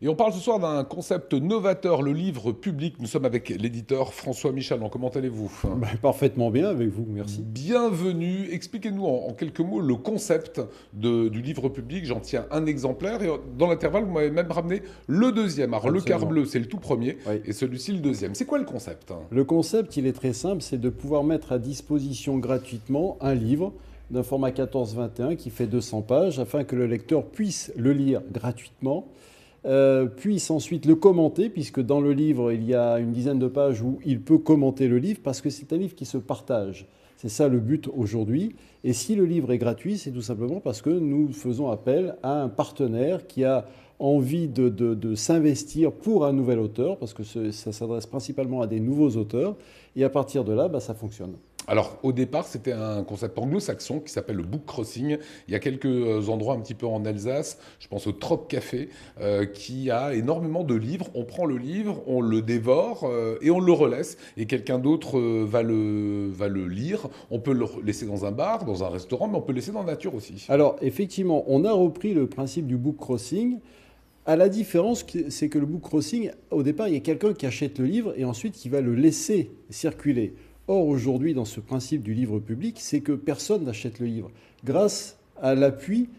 Et on parle ce soir d'un concept novateur, le livre public. Nous sommes avec l'éditeur François Michalon. Comment allez-vous? Parfaitement bien avec vous, merci. Bienvenue. Expliquez-nous en quelques mots le concept du livre public. J'en tiens un exemplaire et dans l'intervalle, vous m'avez même ramené le deuxième. Alors le quart Absolument. bleu, c'est le tout premier Oui. et celui-ci le deuxième. C'est quoi le concept? Le concept, il est très simple, c'est de pouvoir mettre à disposition gratuitement un livre d'un format 14-21 qui fait 200 pages afin que le lecteur puisse le lire gratuitement, puisse ensuite le commenter, puisque dans le livre, il y a une dizaine de pages où il peut commenter le livre parce que c'est un livre qui se partage. C'est ça le but aujourd'hui. Et si le livre est gratuit, c'est tout simplement parce que nous faisons appel à un partenaire qui a envie de s'investir pour un nouvel auteur, parce que ça s'adresse principalement à des nouveaux auteurs. Et à partir de là, ça fonctionne. Alors, au départ, c'était un concept anglo-saxon qui s'appelle le book crossing. Il y a quelques endroits un petit peu en Alsace, je pense au Trop Café, qui a énormément de livres. On prend le livre, on le dévore et on le relaisse. Et quelqu'un d'autre va le lire. On peut le laisser dans un bar, dans un restaurant, mais on peut le laisser dans la nature aussi. Alors, effectivement, on a repris le principe du book crossing. À la différence, c'est que le book crossing, au départ, il y a quelqu'un qui achète le livre et ensuite qui va le laisser circuler. Or, aujourd'hui, dans ce principe du livre public, c'est que personne n'achète le livre grâce à l'appui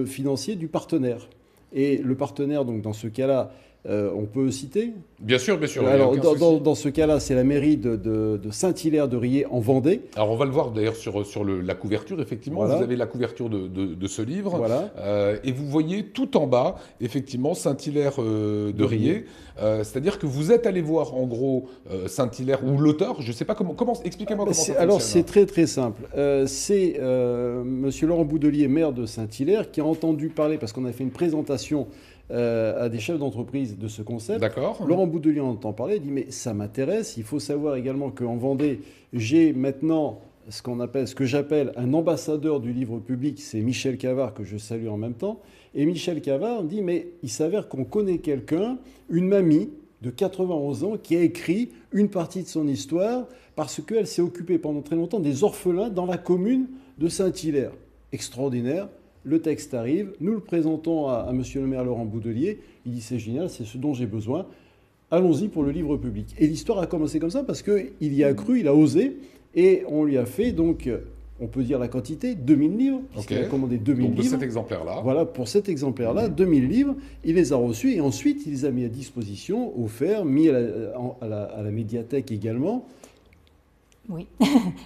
financier du partenaire. Et le partenaire, donc, dans ce cas-là, on peut citer. Bien sûr, il y a Alors, aucun souci. dans ce cas-là, c'est la mairie de Saint-Hilaire-de-Riez en Vendée. Alors, on va le voir d'ailleurs sur la couverture, effectivement. Voilà. Vous avez la couverture de ce livre. Voilà. Et vous voyez tout en bas, effectivement, Saint-Hilaire de Riez. C'est-à-dire que vous êtes allé voir, en gros, Saint-Hilaire ou l'auteur. Je ne sais pas expliquez-moi comment ça fonctionne. Alors, c'est très très simple. C'est Monsieur Laurent Boudelier, maire de Saint-Hilaire, qui a entendu parler, parce qu'on a fait une présentation à des chefs d'entreprise de ce concept. D'accord. Laurent Boudelier en entend parler, il dit mais ça m'intéresse, il faut savoir également qu'en Vendée, j'ai maintenant ce que j'appelle un ambassadeur du livre public, c'est Michel Cavard, que je salue en même temps. Et Michel Cavard dit mais il s'avère qu'on connaît quelqu'un, une mamie de 91 ans, qui a écrit une partie de son histoire parce qu'elle s'est occupée pendant très longtemps des orphelins dans la commune de Saint-Hilaire. Extraordinaire. Le texte arrive, nous le présentons à monsieur le maire Laurent Boudelier, il dit c'est génial, c'est ce dont j'ai besoin, allons-y pour le livre public. Et l'histoire a commencé comme ça parce qu'il y a cru, il a osé, et on lui a fait donc, on peut dire la quantité, 2000 livres, puisqu'il a commandé 2000 Donc, de livres. cet exemplaire-là. Voilà, pour cet exemplaire-là, 2000 livres, il les a reçus, et ensuite il les a mis à disposition, offerts, mis à la médiathèque également. Oui,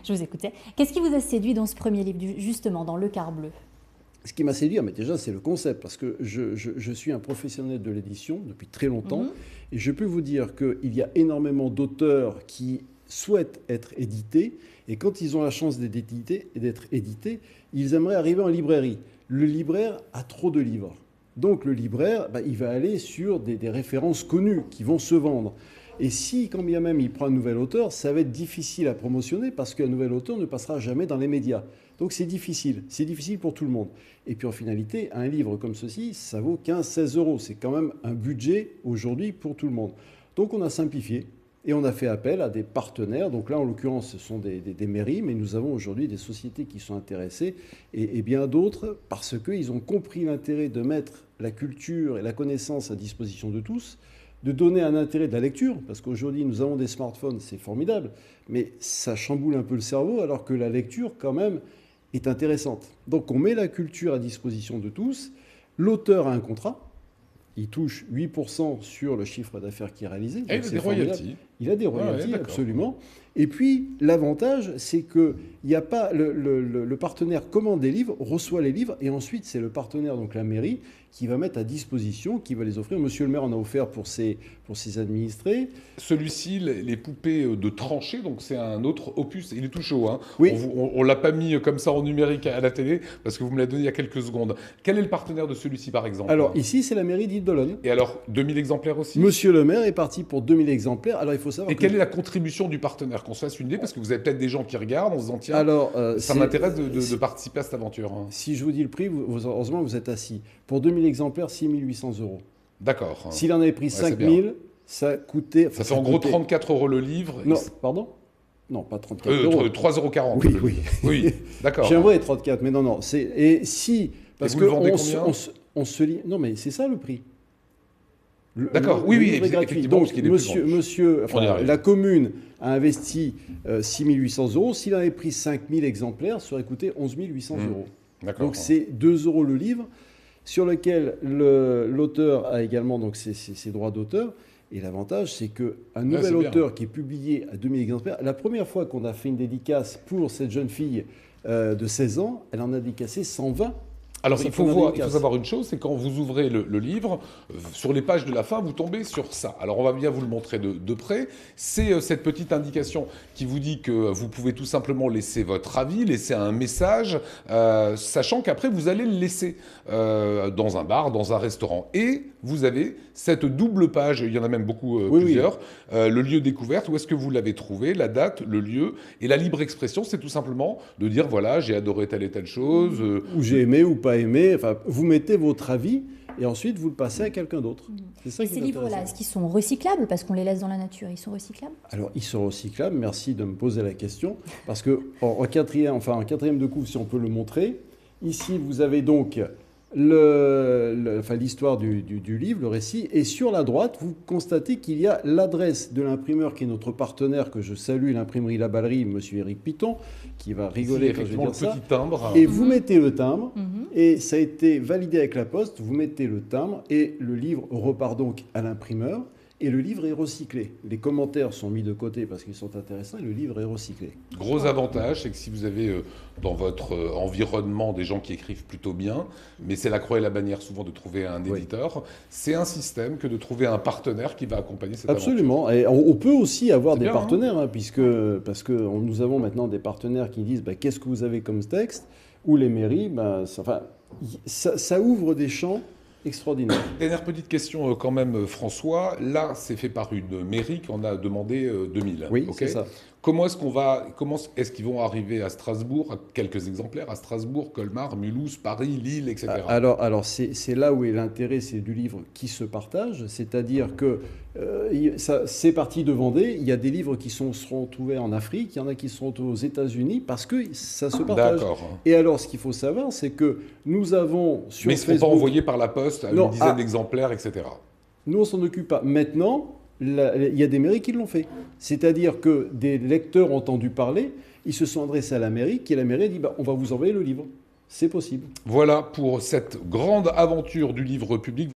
je vous écoutais. Qu'est-ce qui vous a séduit dans ce premier livre, justement, dans Le Quart bleu? Ce qui m'a séduit, mais déjà, c'est le concept, parce que je suis un professionnel de l'édition depuis très longtemps, et je peux vous dire qu'il y a énormément d'auteurs qui souhaitent être édités, et quand ils ont la chance d'être édités, ils aimeraient arriver en librairie. Le libraire a trop de livres. Donc le libraire, il va aller sur des références connues qui vont se vendre. Et si, quand bien même il prend un nouvel auteur, ça va être difficile à promotionner parce qu'un nouvel auteur ne passera jamais dans les médias. Donc c'est difficile pour tout le monde. Et puis en finalité, un livre comme ceci, ça vaut 15-16 euros. C'est quand même un budget aujourd'hui pour tout le monde. Donc on a simplifié et on a fait appel à des partenaires. Donc là, en l'occurrence, ce sont des mairies, mais nous avons aujourd'hui des sociétés qui sont intéressées et bien d'autres parce qu'ils ont compris l'intérêt de mettre la culture et la connaissance à disposition de tous, de donner un intérêt de la lecture, parce qu'aujourd'hui nous avons des smartphones, c'est formidable, mais ça chamboule un peu le cerveau, alors que la lecture quand même est intéressante. Donc on met la culture à disposition de tous, l'auteur a un contrat, il touche 8% sur le chiffre d'affaires qui est réalisé. Et il a des royalties. Il a des royalties, ouais, absolument. Et puis, l'avantage, c'est que il y a pas, le partenaire commande des livres, reçoit les livres, et ensuite, c'est le partenaire, donc la mairie, qui va mettre à disposition, qui va les offrir. Monsieur le maire en a offert pour ses administrés. Celui-ci, les poupées de tranchées, donc c'est un autre opus. Il est tout chaud, hein. Oui. On l'a pas mis comme ça en numérique à la télé, parce que vous me l'avez donné il y a quelques secondes. Quel est le partenaire de celui-ci, par exemple? Alors, ici, c'est la mairie d'Île-d'Olonne. Et alors, 2000 exemplaires aussi? Monsieur le maire est parti pour 2000 exemplaires. Alors, il faut savoir Et quelle est la contribution du partenaire? Qu'on se fasse une idée, parce que vous avez peut-être des gens qui regardent en se disant, tiens, ça m'intéresse de participer à cette aventure. Hein. Si je vous dis le prix, heureusement, vous êtes assis. Pour 2000 exemplaires, 6800 euros. D'accord. S'il en avait pris 5000, ça coûtait... Ça fait en gros 34 euros le livre. Non, pardon? Non, pas 34 euros. 3,40 Oui, €. oui. Oui, d'accord. J'aimerais 34, mais non. Et si... Parce vous que le vendez combien on se lit... Non, mais c'est ça le prix. D'accord, oui, oui, livre est gratuit. effectivement, Donc, parce qu'il est plus la commune a investi 6 800 euros. S'il avait pris 5 000 exemplaires, ça aurait coûté 11 800 euros. D'accord. Donc, c'est 2 euros le livre, sur lequel l'auteur a également donc, ses droits d'auteur. Et l'avantage, c'est qu'un nouvel auteur qui est publié à 2000 exemplaires, la première fois qu'on a fait une dédicace pour cette jeune fille de 16 ans, elle en a dédicacé 120. Alors, il faut savoir une chose, c'est quand vous ouvrez le livre, sur les pages de la fin, vous tombez sur ça. Alors, on va bien vous le montrer de près. C'est cette petite indication qui vous dit que vous pouvez tout simplement laisser votre avis, laisser un message, sachant qu'après, vous allez le laisser dans un bar, dans un restaurant. Et vous avez cette double page, il y en a même beaucoup, plusieurs, le lieu découverte, où est-ce que vous l'avez trouvé, la date, le lieu, et la libre expression, c'est tout simplement de dire, voilà, j'ai adoré telle et telle chose. Ou j'ai aimé ou pas aimé, enfin, vous mettez votre avis et ensuite vous le passez à quelqu'un d'autre. C'est ça qui est Ces livres-là, est-ce qu'ils sont recyclables parce qu'on les laisse dans la nature? Ils sont recyclables? Alors, ils sont recyclables, merci de me poser la question, parce que en quatrième de couve, si on peut le montrer, ici vous avez donc l'histoire du livre, le récit, et sur la droite, vous constatez qu'il y a l'adresse de l'imprimeur qui est notre partenaire, que je salue, l'imprimerie La Ballerie, monsieur Éric Piton, qui va rigoler quand je vais dire ça. Petit timbre. Et vous mettez le timbre, et ça a été validé avec la poste, vous mettez le timbre, et le livre repart donc à l'imprimeur, et le livre est recyclé. Les commentaires sont mis de côté parce qu'ils sont intéressants, et le livre est recyclé. Gros avantage, c'est que si vous avez dans votre environnement des gens qui écrivent plutôt bien, mais c'est la croix et la bannière souvent de trouver un éditeur, c'est un système que de trouver un partenaire qui va accompagner cette aventure. Absolument. Et on peut aussi avoir des partenaires, parce que nous avons maintenant des partenaires qui disent qu'est-ce que vous avez comme texte, ou les mairies, ça ouvre des champs extraordinaire. Dernière petite question quand même, François. Là, c'est fait par une mairie qu'on a demandé 2000. Oui, c'est ça. Comment est-ce qu'ils vont arriver à Strasbourg, à quelques exemplaires, à Strasbourg, Colmar, Mulhouse, Paris, Lille, etc. Alors c'est là où est l'intérêt, c'est du livre qui se partage, c'est-à-dire que c'est parti de Vendée, il y a des livres qui seront trouvés en Afrique, il y en a qui seront aux États-Unis, parce que ça se partage. D'accord. Et alors, ce qu'il faut savoir, c'est que nous avons sur Mais ils ne seront pas envoyés par la poste à une dizaine d'exemplaires, etc. Nous, on s'en occupe pas. Maintenant, il y a des mairies qui l'ont fait. C'est-à-dire que des lecteurs ont entendu parler, ils se sont adressés à la mairie, qui la mairie a dit on va vous envoyer le livre. C'est possible. Voilà pour cette grande aventure du livre public.